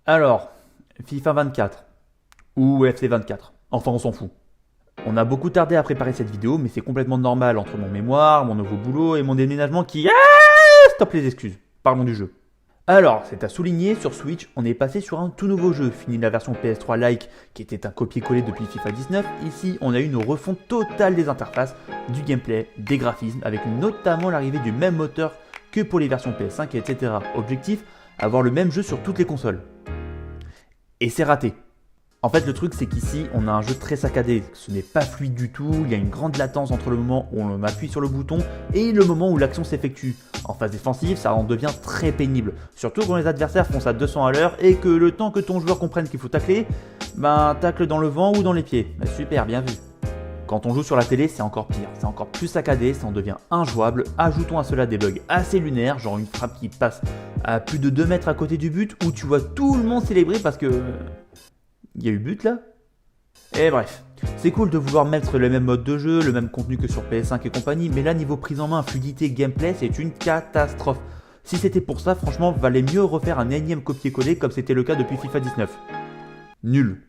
Alors, FIFA 24 ou FC 24, enfin on s'en fout. On a beaucoup tardé à préparer cette vidéo, mais c'est complètement normal entre mon mémoire, mon nouveau boulot et mon déménagement qui... Stop les excuses, parlons du jeu. Alors, c'est à souligner, sur Switch, on est passé sur un tout nouveau jeu, fini la version PS3 Like qui était un copier-coller depuis FIFA 19. Ici, on a eu une refonte totale des interfaces, du gameplay, des graphismes, avec notamment l'arrivée du même moteur que pour les versions PS5, etc. Objectif, avoir le même jeu sur toutes les consoles. Et c'est raté. En fait, le truc, c'est qu'ici, on a un jeu très saccadé. Ce n'est pas fluide du tout. Il y a une grande latence entre le moment où on appuie sur le bouton et le moment où l'action s'effectue. En phase défensive, ça en devient très pénible. Surtout quand les adversaires foncent à 200 à l'heure et que le temps que ton joueur comprenne qu'il faut tacler, tacle dans le vent ou dans les pieds. Super, bien vu. Quand on joue sur la télé, c'est encore pire. C'est encore plus saccadé, ça en devient injouable. Ajoutons à cela des bugs assez lunaires, genre une frappe qui passe à plus de 2 mètres à côté du but où tu vois tout le monde célébrer parce que... Il y a eu but là? Et bref, c'est cool de vouloir mettre le même mode de jeu, le même contenu que sur PS5 et compagnie, mais là niveau prise en main, fluidité, gameplay, c'est une catastrophe. Si c'était pour ça, franchement, valait mieux refaire un énième copier-coller comme c'était le cas depuis FIFA 19. Nul.